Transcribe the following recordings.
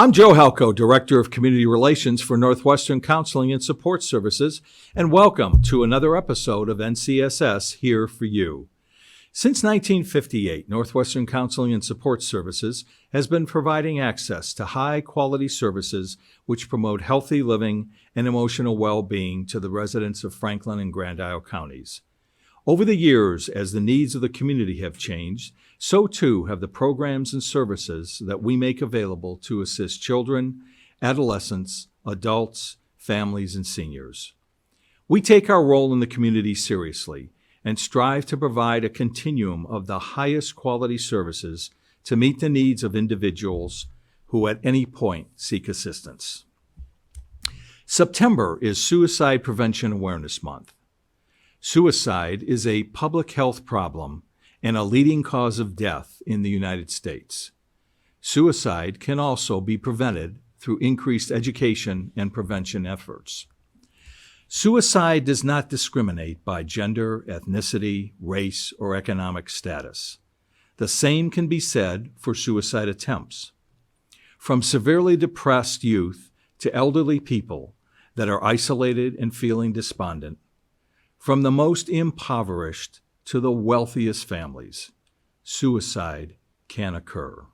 I'm Joe Halco, Director of Community Relations for Northwestern Counseling and Support Services, and welcome to another episode of NCSS Here for You. Since 1958, Northwestern Counseling and Support Services has been providing access to high-quality services which promote healthy living and emotional well-being to the residents of Franklin and Grand Isle counties. Over the years, as the needs of the community have changed, so too have the programs and services that we make available to assist children, adolescents, adults, families, and seniors. We take our role in the community seriously and strive to provide a continuum of the highest quality services to meet the needs of individuals who at any point seek assistance. September is Suicide Prevention Awareness Month. Suicide is a public health problem and a leading cause of death in the United States. Suicide can also be prevented through increased education and prevention efforts. Suicide does not discriminate by gender, ethnicity, race, or economic status. The same can be said for suicide attempts. From severely depressed youth to elderly people that are isolated and feeling despondent, from the most impoverished to the wealthiest families, suicide can occur.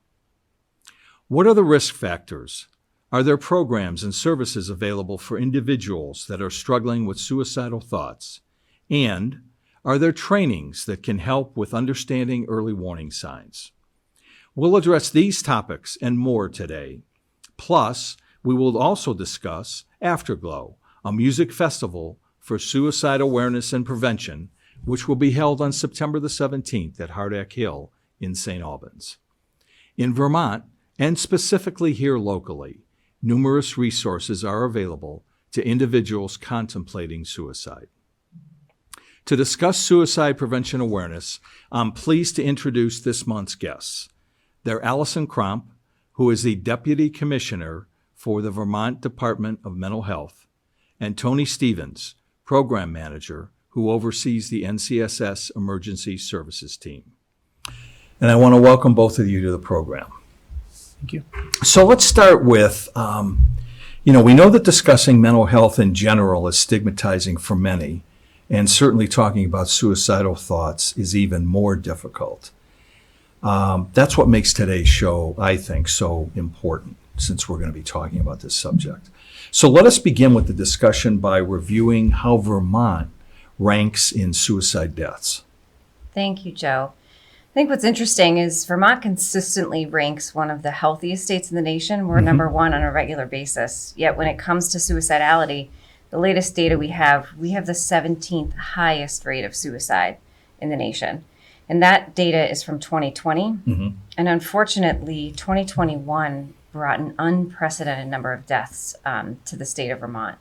What are the risk factors? Are there programs and services available for individuals that are struggling with suicidal thoughts? And are there trainings that can help with understanding early warning signs? We'll address these topics and more today. Plus, we will also discuss Afterglow, a music festival for suicide awareness and prevention, which will be held on September the 17th at Hardack Hill in St. Albans. In Vermont, and specifically here locally, numerous resources are available to individuals contemplating suicide. To discuss suicide prevention awareness, I'm pleased to introduce this month's guests. They're Allison Cromp, who is the Deputy Commissioner for the Vermont Department of Mental Health, and Tony Stevens, Program Manager, who oversees the NCSS Emergency Services Team. And I want to welcome both of you to the program. Thank you. So let's start with, we know that discussing mental health in general is stigmatizing for many, and certainly talking about suicidal thoughts is even more difficult. That's what makes today's show, I think, so important, since we're going to be talking about this subject. So let us begin with the discussion by reviewing how Vermont ranks in suicide deaths. Thank you, Joe. I think what's interesting is Vermont consistently ranks one of the healthiest states in the nation. We're number one on a regular basis. Yet when it comes to suicidality, the latest data we have the 17th highest rate of suicide in the nation. And that data is from 2020. And unfortunately, 2021 brought an unprecedented number of deaths to the state of Vermont.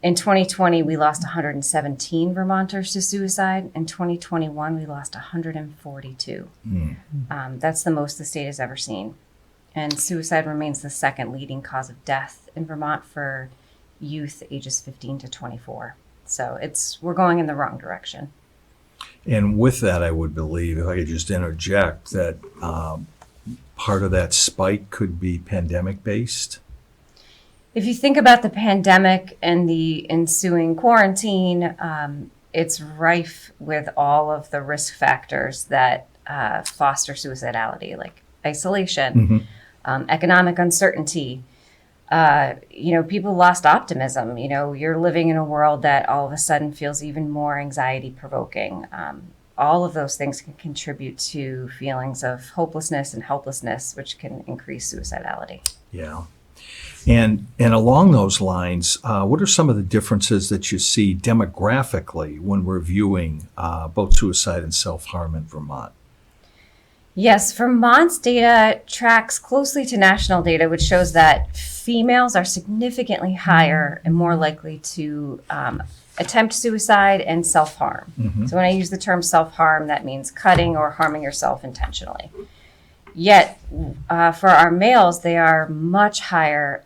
In 2020, we lost 117 Vermonters to suicide. In 2021, we lost 142. That's the most the state has ever seen. And suicide remains the second leading cause of death in Vermont for youth ages 15 to 24. So we're going in the wrong direction. And with that, I would believe, if I could just interject, that part of that spike could be pandemic-based. If you think about the pandemic and the ensuing quarantine, it's rife with all of the risk factors that foster suicidality, like isolation, economic uncertainty. People lost optimism. You're living in a world that all of a sudden feels even more anxiety-provoking. All of those things can contribute to feelings of hopelessness and helplessness, which can increase suicidality. Yeah. And along those lines, what are some of the differences that you see demographically when reviewing both suicide and self-harm in Vermont? Yes, Vermont's data tracks closely to national data, which shows that females are significantly higher and more likely to attempt suicide and self-harm. So when I use the term self-harm, that means cutting or harming yourself intentionally. Yet, for our males, they are much higher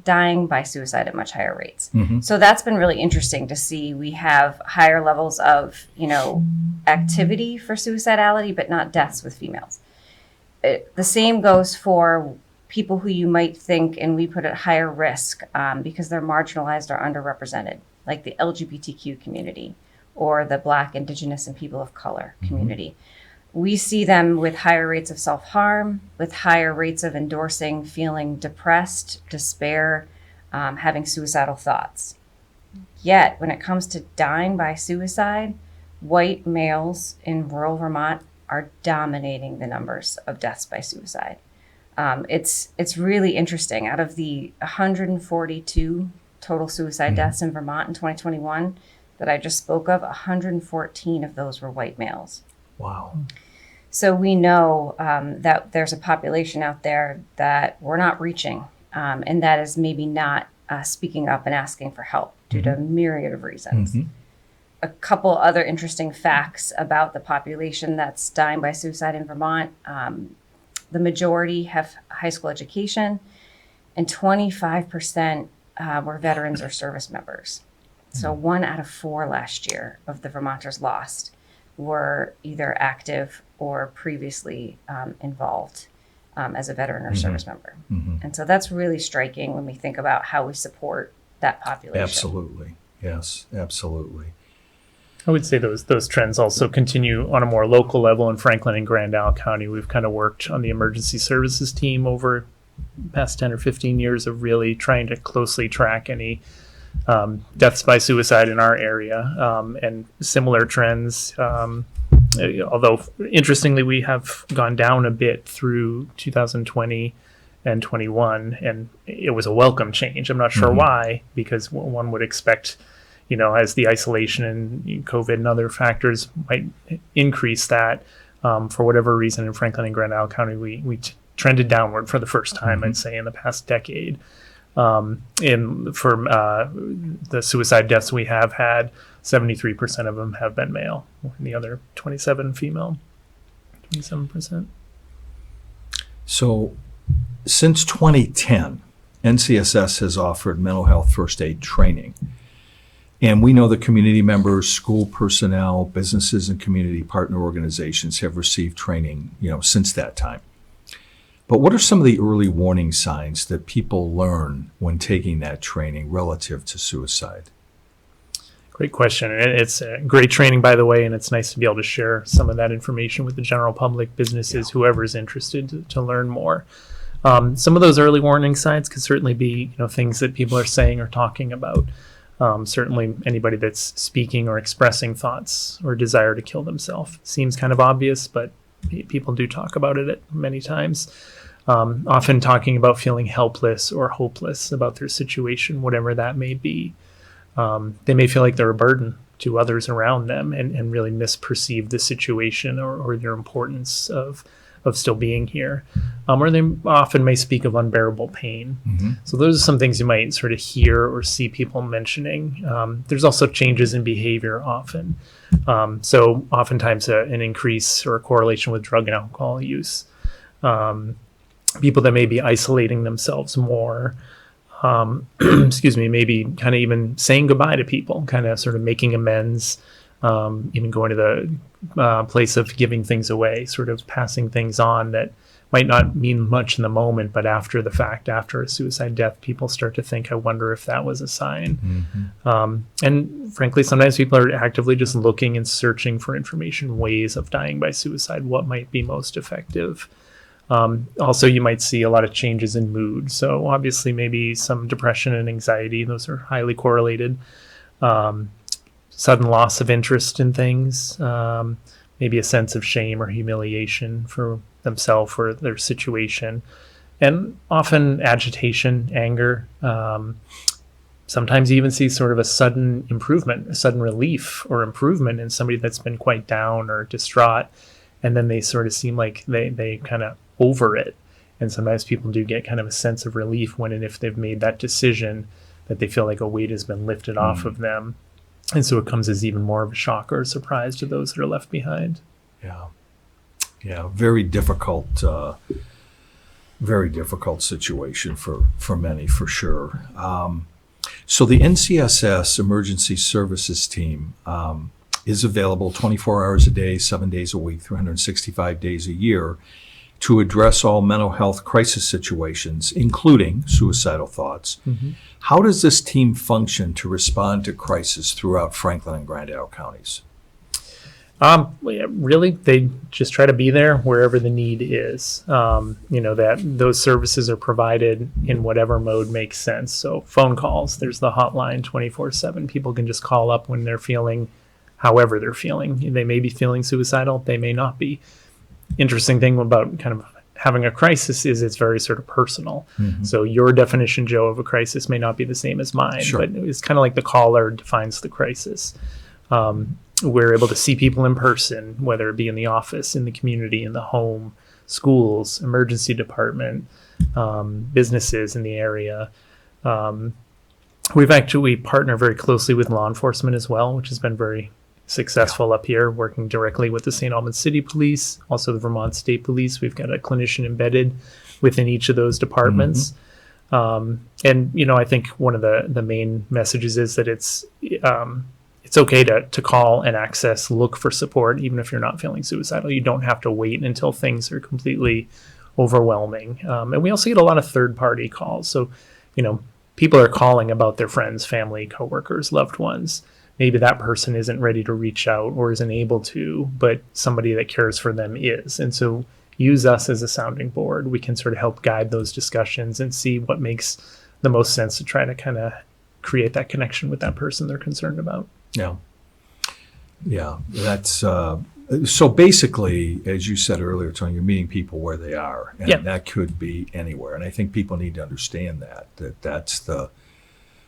dying by suicide at much higher rates. So that's been really interesting to see. We have higher levels of, activity for suicidality, but not deaths with females. The same goes for people who you might think, and we put at higher risk because they're marginalized or underrepresented, like the LGBTQ community or the Black, Indigenous, and people of color community. We see them with higher rates of self-harm, with higher rates of endorsing, feeling depressed, despair, having suicidal thoughts. Yet, when it comes to dying by suicide, white males in rural Vermont are dominating the numbers of deaths by suicide. It's really interesting. Out of the 142 total suicide deaths in Vermont in 2021 that I just spoke of, 114 of those were white males. Wow. So we know that there's a population out there that we're not reaching, and that is maybe not speaking up and asking for help due to a myriad of reasons. A couple other interesting facts about the population that's dying by suicide in Vermont. The majority have high school education, and 25% were veterans or service members. So 1 out of 4 last year of the Vermonters lost were either active or previously involved as a veteran or service member. And so that's really striking when we think about how we support that population. Absolutely. Yes, absolutely. I would say those trends also continue on a more local level in Franklin and Grand Isle County. We've kind of worked on the emergency services team over the past 10 or 15 years of really trying to closely track any deaths by suicide in our area, and similar trends. Although, interestingly, we have gone down a bit through 2020 and 21, and it was a welcome change. I'm not sure why, because one would expect, as the isolation and COVID and other factors might increase that, for whatever reason in Franklin and Grand Isle County, we trended downward for the first time, I'd say, in the past decade. For the suicide deaths we have had, 73% of them have been male, and the other 27% female. 27%. So, since 2010, NCSS has offered mental health first aid training. And we know that community members, school personnel, businesses, and community partner organizations have received training, since that time. But what are some of the early warning signs that people learn when taking that training relative to suicide? Great question. And it's great training, by the way, and it's nice to be able to share some of that information with the general public, businesses, whoever's interested to learn more. Some of those early warning signs could certainly be, things that people are saying or talking about. Certainly anybody that's speaking or expressing thoughts or desire to kill themselves seems kind of obvious, but people do talk about it many times. Often talking about feeling helpless or hopeless about their situation, whatever that may be. They may feel like they're a burden to others around them and really misperceive the situation or their importance of still being here. Or they often may speak of unbearable pain. So those are some things you might sort of hear or see people mentioning. There's also changes in behavior often. So oftentimes an increase or a correlation with drug and alcohol use. People that may be isolating themselves more, maybe kind of even saying goodbye to people, kind of sort of making amends, even going to the place of giving things away, sort of passing things on that might not mean much in the moment, but after the fact, after a suicide death, people start to think, I wonder if that was a sign. And frankly, sometimes people are actively just looking and searching for information, ways of dying by suicide, what might be most effective. Also, you might see a lot of changes in mood. So obviously maybe some depression and anxiety, those are highly correlated. Sudden loss of interest in things, maybe a sense of shame or humiliation for themselves or their situation, and often agitation, anger. Sometimes you even see sort of a sudden improvement, a sudden relief or improvement in somebody that's been quite down or distraught, and then they sort of seem like they kind of over it. And sometimes people do get kind of a sense of relief when and if they've made that decision, that they feel like a weight has been lifted off of them. And so it comes as even more of a shock or a surprise to those that are left behind. Yeah, very difficult situation for many, for sure. So the NCSS Emergency Services Team is available 24 hours a day, 7 days a week, 365 days a year to address all mental health crisis situations, including suicidal thoughts. How does this team function to respond to crisis throughout Franklin and Grand Isle counties? Really, they just try to be there wherever the need is. That those services are provided in whatever mode makes sense. So phone calls, there's the hotline 24/7. People can just call up when they're feeling however they're feeling. They may be feeling suicidal, they may not be. Interesting thing about kind of having a crisis is it's very sort of personal. So your definition, Joe, of a crisis may not be the same as mine, but it's kind of like the caller defines the crisis. We're able to see people in person, whether it be in the office, in the community, in the home, schools, emergency department, businesses in the area. We've actually partnered very closely with law enforcement as well, which has been very successful up here, working directly with the St. Albans City Police, also the Vermont State Police. We've got a clinician embedded within each of those departments. I think one of the main messages is that it's okay to call and access, look for support, even if you're not feeling suicidal. You don't have to wait until things are completely overwhelming. And we also get a lot of third-party calls. So, people are calling about their friends, family, coworkers, loved ones. Maybe that person isn't ready to reach out or isn't able to, but somebody that cares for them is. And so use us as a sounding board. We can sort of help guide those discussions and see what makes the most sense to try to kind of create that connection with that person they're concerned about. Yeah, that's so basically, as you said earlier, Tony, you're meeting people where they are, and that could be anywhere. And I think people need to understand that's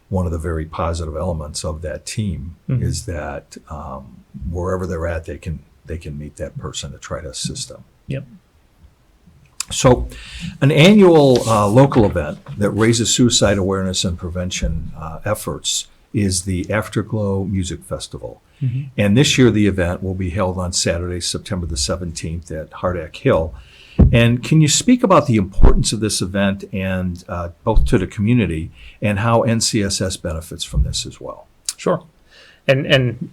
one of the very positive elements of that team is that wherever they're at, they can meet that person to try to assist them. So an annual local event that raises suicide awareness and prevention efforts is the Afterglow Music Festival. And this year the event will be held on Saturday, September the 17th at Hardack Hill. And can you speak about the importance of this event and both to the community and how NCSS benefits from this as well? Sure. And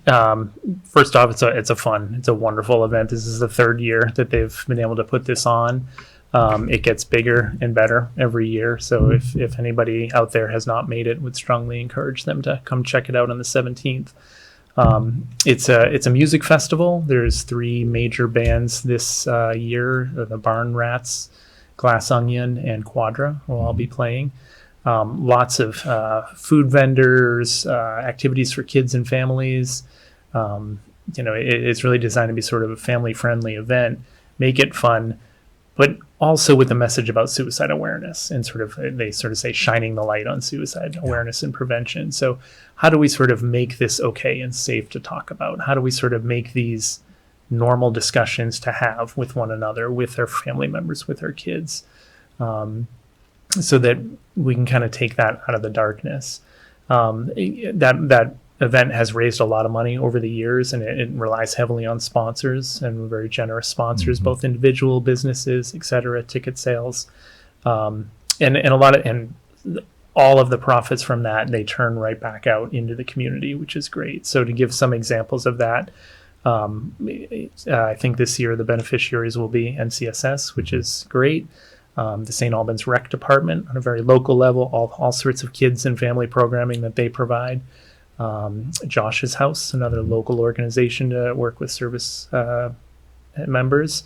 first off, it's a wonderful event. This is the third year that they've been able to put this on. It gets bigger and better every year. So if anybody out there has not made it, would strongly encourage them to come check it out on the 17th. It's a music festival. There's 3 major bands this year. The Barn Rats, Glass Onion, and Quadra will all be playing. Lots of food vendors, activities for kids and families. It's really designed to be sort of a family-friendly event. Make it fun, but also with a message about suicide awareness and they say shining the light on suicide awareness and prevention. So how do we sort of make this okay and safe to talk about? How do we sort of make these normal discussions to have with one another, with our family members, with our kids, so that we can kind of take that out of the darkness? That event has raised a lot of money over the years, and it relies heavily on sponsors and very generous sponsors, both individual businesses, et cetera, ticket sales, and all of the profits from that, they turn right back out into the community, which is great. So to give some examples of that, I think this year the beneficiaries will be NCSS, which is great. The St. Albans Rec Department on a very local level, all sorts of kids and family programming that they provide. Josh's House, another local organization to work with service members,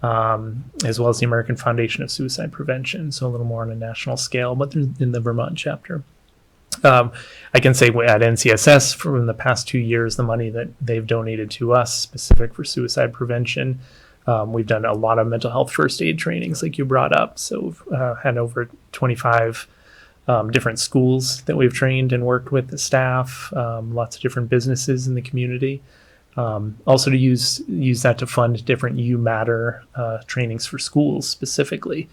as well as the American Foundation of Suicide Prevention, so a little more on a national scale, but they're in the Vermont chapter. I can say at NCSS, from the past 2 years, the money that they've donated to us specific for suicide prevention, we've done a lot of mental health first aid trainings like you brought up. So we've had over 25 different schools that we've trained and worked with the staff, lots of different businesses in the community. Also to use that to fund different You Matter trainings for schools specifically.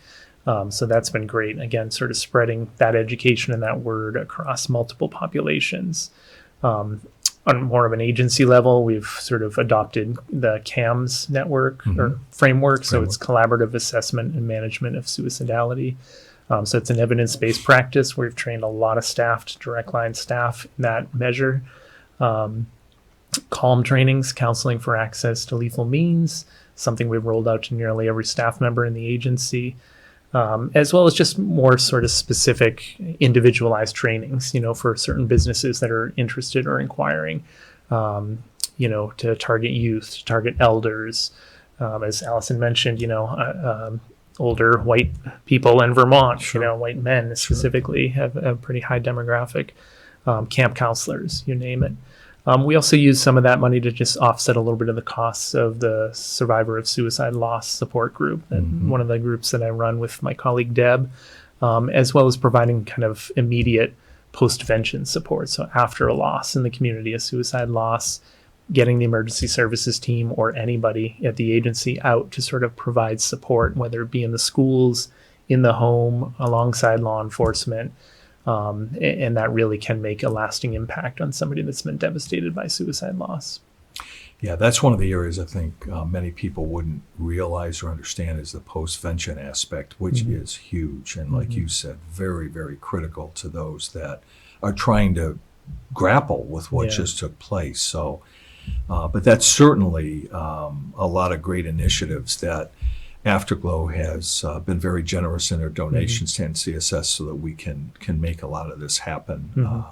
So that's been great. Again, sort of spreading that education and that word across multiple populations. On more of an agency level, we've sort of adopted the CAMS network or framework. So it's collaborative assessment and management of suicidality. So it's an evidence-based practice. We've trained a lot of staff, direct line staff in that measure. CALM trainings, counseling for access to lethal means, something we've rolled out to nearly every staff member in the agency, as well as just more sort of specific individualized trainings, for certain businesses that are interested or inquiring, to target youth, to target elders. As Allison mentioned, older white people in Vermont, Sure. white men specifically have a pretty high demographic, camp counselors, you name it. We also use some of that money to just offset a little bit of the costs of the survivor of suicide loss support group, and one of the groups that I run with my colleague Deb, as well as providing kind of immediate post-vention support. So after a loss in the community, a suicide loss, getting the emergency services team or anybody at the agency out to sort of provide support, whether it be in the schools, in the home, alongside law enforcement. And that really can make a lasting impact on somebody that's been devastated by suicide loss. Yeah, that's one of the areas I think many people wouldn't realize or understand is the post-vention aspect, which is huge. And like you said, very, very critical to those that are trying to grapple with what just took place. So, but that's certainly a lot of great initiatives that Afterglow has been very generous in their donations to NCSS so that we can make a lot of this happen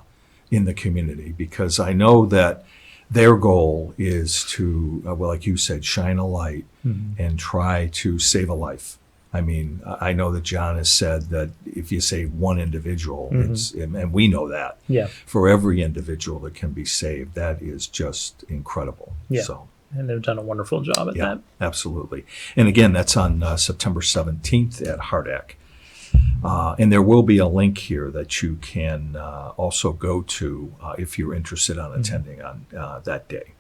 in the community, because I know that their goal is to, well, like you said, shine a light and try to save a life. I mean, I know that John has said that if you save one individual, it's, and we know that for every individual that can be saved, that is just incredible. Yeah. So. And they've done a wonderful job at that. Absolutely. And again, that's on September 17th at Hardack. And there will be a link here that you can also go to if you're interested on attending on that day.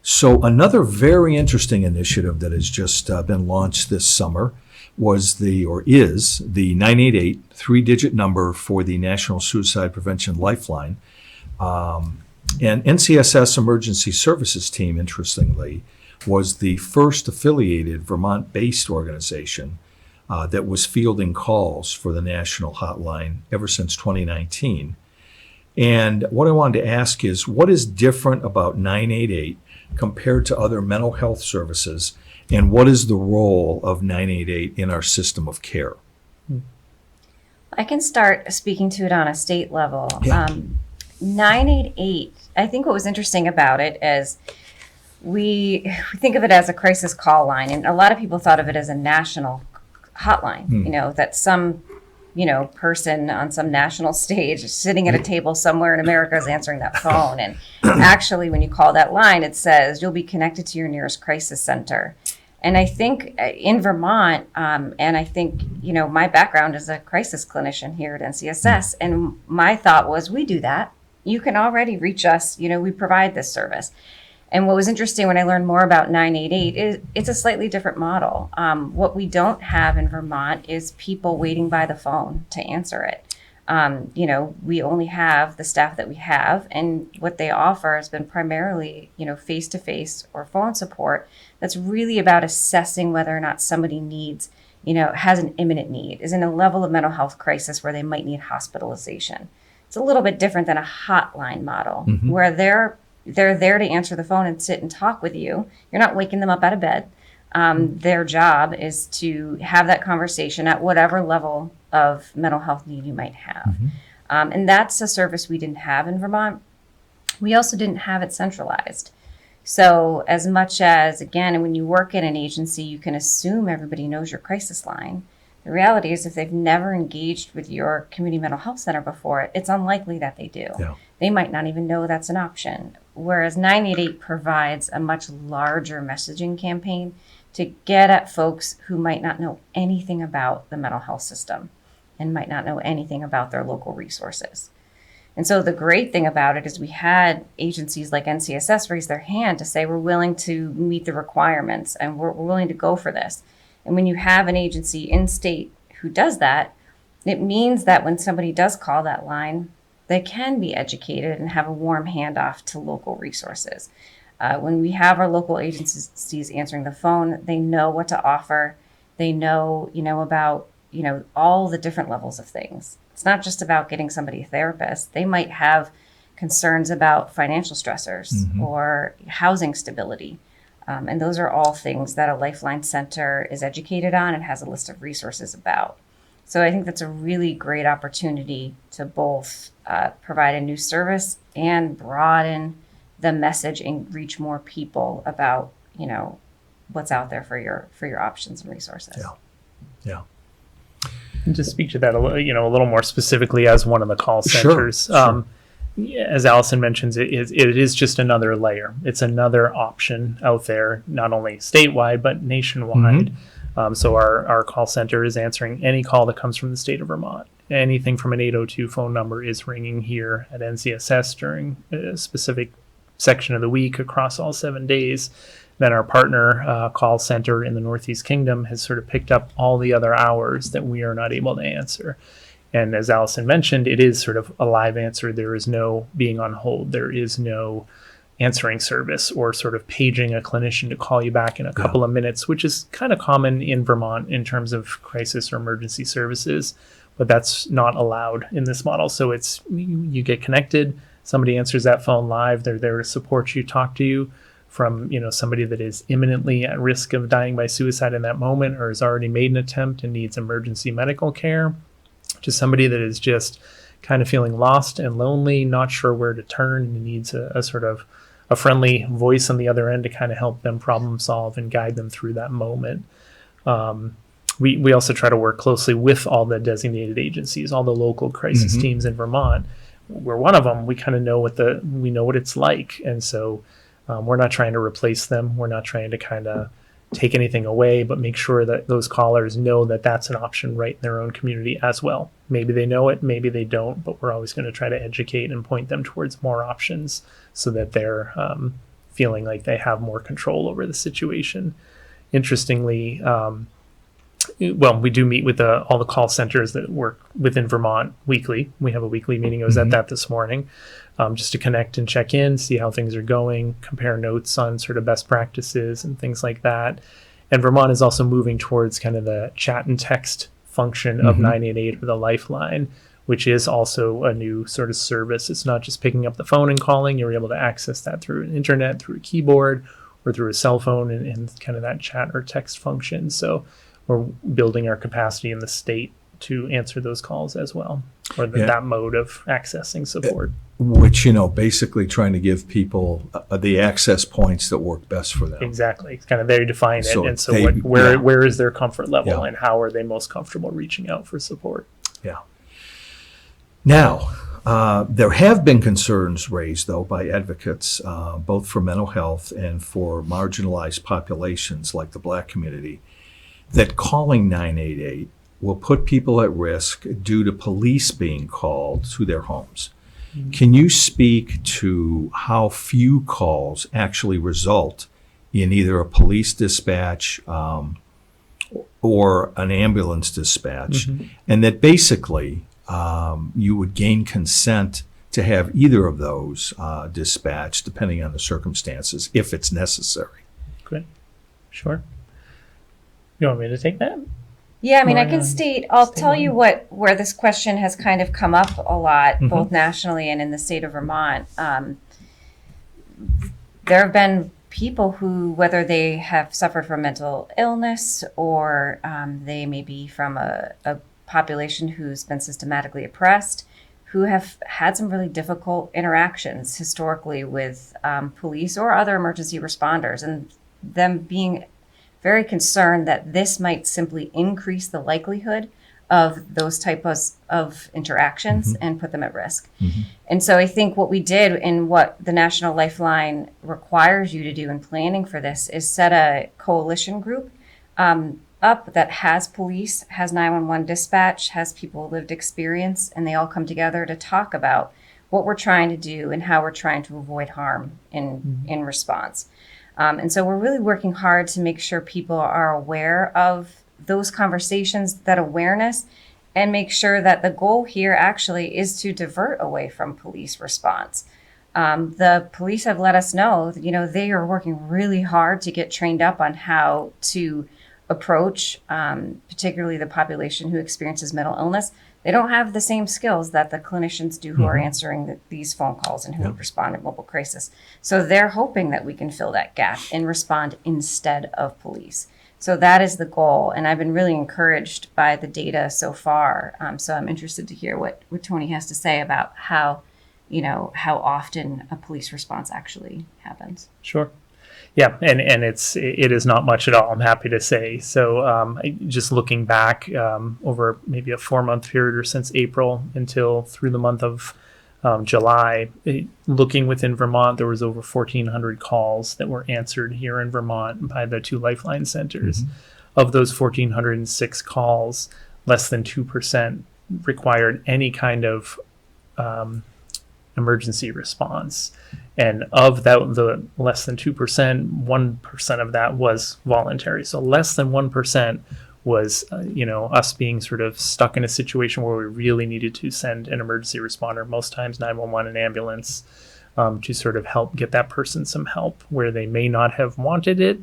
So another very interesting initiative that has just been launched this summer is the 988 three-digit number for the National Suicide Prevention Lifeline. And NCSS Emergency Services Team, interestingly, was the first affiliated Vermont-based organization that was fielding calls for the national hotline ever since 2019. And what I wanted to ask is, what is different about 988 compared to other mental health services, and what is the role of 988 in our system of care? I can start speaking to it on a state level. Yeah. 988, I think what was interesting about it is we think of it as a crisis call line, and a lot of people thought of it as a national hotline, that some, person on some national stage sitting at a table somewhere in America is answering that phone. And actually, when you call that line, it says you'll be connected to your nearest crisis center. And I think in Vermont, and I think, my background is a crisis clinician here at NCSS, and my thought was, we do that. You can already reach us, we provide this service. And what was interesting when I learned more about 988 is it's a slightly different model. What we don't have in Vermont is people waiting by the phone to answer it. We only have the staff that we have, and what they offer has been primarily, face-to-face or phone support. That's really about assessing whether or not somebody needs, has an imminent need, is in a level of mental health crisis where they might need hospitalization. It's a little bit different than a hotline model where they're there to answer the phone and sit and talk with you. You're not waking them up out of bed. Their job is to have that conversation at whatever level of mental health need you might have. And that's a service we didn't have in Vermont. We also didn't have it centralized. So as much as, again, when you work in an agency, you can assume everybody knows your crisis line. The reality is if they've never engaged with your community mental health center before, it's unlikely that they do. Yeah. They might not even know that's an option. Whereas 988 provides a much larger messaging campaign to get at folks who might not know anything about the mental health system and might not know anything about their local resources. And so the great thing about it is we had agencies like NCSS raise their hand to say, we're willing to meet the requirements and we're willing to go for this. And when you have an agency in state who does that, it means that when somebody does call that line, they can be educated and have a warm handoff to local resources. When we have our local agencies answering the phone, they know what to offer. They know, about, all the different levels of things. It's not just about getting somebody a therapist. They might have concerns about financial stressors or housing stability. And those are all things that a Lifeline Center is educated on and has a list of resources about. So I think that's a really great opportunity to both provide a new service and broaden the message and reach more people about, what's out there for your options and resources. Yeah. And to speak to that a little more specifically as one of the call centers, Sure. as Allison mentions, it is just another layer. It's another option out there, not only statewide, but nationwide. So our call center is answering any call that comes from the state of Vermont. Anything from an 802 phone number is ringing here at NCSS during a specific section of the week across all 7 days. Then our partner call center in the Northeast Kingdom has sort of picked up all the other hours that we are not able to answer. And as Allison mentioned, it is sort of a live answer. There is no being on hold. There is no answering service or sort of paging a clinician to call you back in a couple of minutes, which is kind of common in Vermont in terms of crisis or emergency services, but that's not allowed in this model. So it's you get connected, somebody answers that phone live, they're there to support you, talk to you, from somebody that is imminently at risk of dying by suicide in that moment or has already made an attempt and needs emergency medical care, to somebody that is just kind of feeling lost and lonely, not sure where to turn, and needs a sort of a friendly voice on the other end to kind of help them problem solve and guide them through that moment. We also try to work closely with all the designated agencies, all the local crisis teams in Vermont. We're one of them. We kind of know what it's like, and so we're not trying to replace them. We're not trying to kind of take anything away, but make sure that those callers know that that's an option right in their own community as well. Maybe they know it, maybe they don't, but we're always going to try to educate and point them towards more options so that they're feeling like they have more control over the situation. Interestingly, we do meet with all the call centers that work within Vermont weekly. We have a weekly meeting. I was at that this morning, just to connect and check in, see how things are going, compare notes on sort of best practices and things like that. And Vermont is also moving towards kind of the chat and text function of 988 or the Lifeline, which is also a new sort of service. It's not just picking up the phone and calling. You're able to access that through an internet, through a keyboard, or through a cell phone and kind of that chat or text function. So we're building our capacity in the state to answer those calls as well, or that mode of accessing support. Which, basically trying to give people the access points that work best for them. Exactly. It's kind of there to define it. So And so they- where is their comfort level and how are they most comfortable reaching out for support? Yeah. Now, there have been concerns raised, though, by advocates, both for mental health and for marginalized populations like the Black community, that calling 988 will put people at risk due to police being called to their homes. Can you speak to how few calls actually result in either a police dispatch or an ambulance dispatch, and that basically you would gain consent to have either of those dispatched, depending on the circumstances, if it's necessary? Good. Sure. You want me to take that? Yeah, I mean, I Or, can I'll tell you on. where this question has kind of come up a lot, both nationally and in the state of Vermont. There have been people who, whether they have suffered from mental illness or they may be from a population who's been systematically oppressed, who have had some really difficult interactions historically with police or other emergency responders, and them being very concerned that this might simply increase the likelihood of those types of interactions and put them at risk. And so I think what we did and what the National Lifeline requires you to do in planning for this is set a coalition group up that has police, has 911 dispatch, has people with lived experience, and they all come together to talk about what we're trying to do and how we're trying to avoid harm in response. And so we're really working hard to make sure people are aware of those conversations, that awareness, and make sure that the goal here actually is to divert away from police response. The police have let us know that, they are working really hard to get trained up on how to approach, particularly the population who experiences mental illness, they don't have the same skills that the clinicians do who are answering these phone calls and who respond in mobile crisis. So they're hoping that we can fill that gap and respond instead of police. So that is the goal. And I've been really encouraged by the data so far. So I'm interested to hear what Tony has to say about how often a police response actually happens. Sure. Yeah, and it is not much at all, I'm happy to say. So just looking back over maybe a 4-month period or since April until through the month of July, looking within Vermont, there was over 1,400 calls that were answered here in Vermont by the 2 Lifeline centers. Of those 1,406 calls, less than 2% required any kind of emergency response. And of that, the less than 2%, 1% of that was voluntary. So less than 1% was, us being sort of stuck in a situation where we really needed to send an emergency responder, most times 911, an ambulance, to sort of help get that person some help where they may not have wanted it,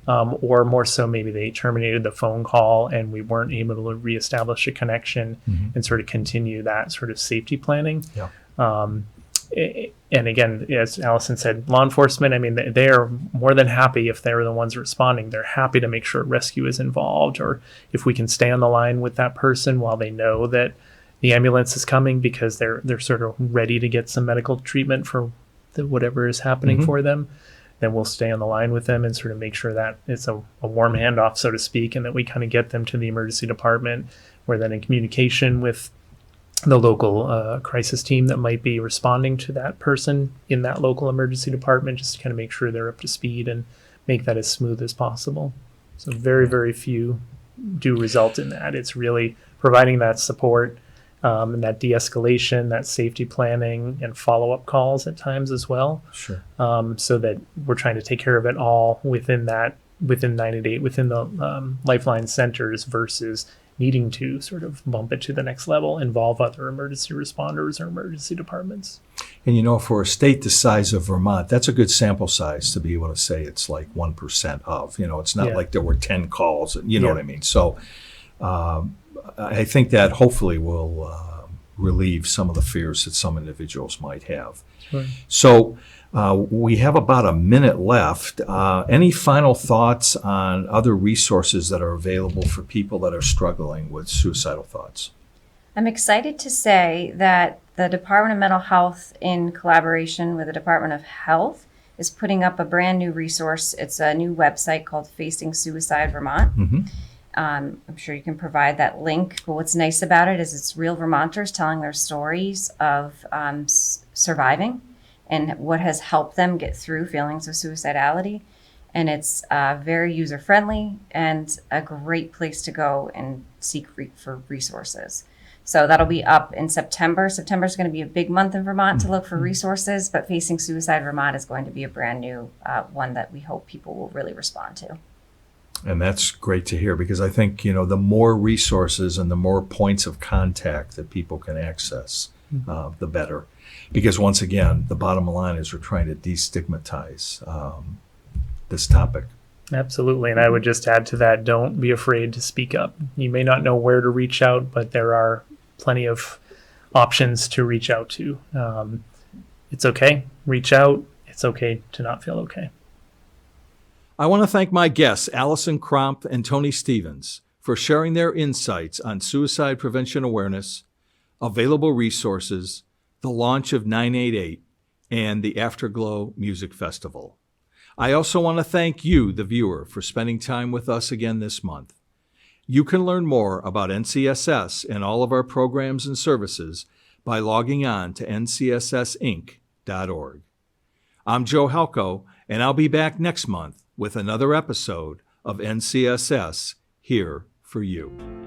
or more so maybe they terminated the phone call and we weren't able to reestablish a connection and sort of continue that sort of safety planning. And again, as Allison said, law enforcement, I mean, they are more than happy if they're the ones responding. They're happy to make sure rescue is involved, or if we can stay on the line with that person while they know that the ambulance is coming, because they're sort of ready to get some medical treatment for whatever is happening for them, then we'll stay on the line with them and sort of make sure that it's a warm handoff, so to speak, and that we kind of get them to the emergency department. We're then in communication with the local crisis team that might be responding to that person in that local emergency department, just to kind of make sure they're up to speed and make that as smooth as possible. So very, very few do result in that. It's really providing that support and that de-escalation, that safety planning and follow-up calls at times as well. Sure. So that we're trying to take care of it all within 90 days, within the Lifeline centers, versus needing to sort of bump it to the next level, involve other emergency responders or emergency departments. And for a state the size of Vermont, that's a good sample size to be able to say it's like 1% of, it's not like there were 10 calls, you know what I mean? So I think that hopefully will relieve some of the fears that some individuals might have. Sure. So we have about a minute left. Any final thoughts on other resources that are available for people that are struggling with suicidal thoughts? I'm excited to say that the Department of Mental Health, in collaboration with the Department of Health, is putting up a brand new resource. It's a new website called Facing Suicide Vermont. I'm sure you can provide that link. But what's nice about it is it's real Vermonters telling their stories of surviving and what has helped them get through feelings of suicidality. And it's very user-friendly and a great place to go and seek for resources. So that'll be up in September. September is going to be a big month in Vermont to look for resources, but Facing Suicide Vermont is going to be a brand new one that we hope people will really respond to. And that's great to hear, because I think, the more resources and the more points of contact that people can access, the better. Because once again, the bottom line is we're trying to destigmatize this topic. Absolutely. And I would just add to that, don't be afraid to speak up. You may not know where to reach out, but there are plenty of options to reach out to. It's okay. Reach out. It's okay to not feel okay. I want to thank my guests, Allison Cromp and Tony Stevens, for sharing their insights on suicide prevention awareness, available resources, the launch of 988, and the Afterglow Music Festival. I also want to thank you, the viewer, for spending time with us again this month. You can learn more about NCSS and all of our programs and services by logging on to ncssinc.org. I'm Joe Halco, and I'll be back next month with another episode of NCSS Here for You.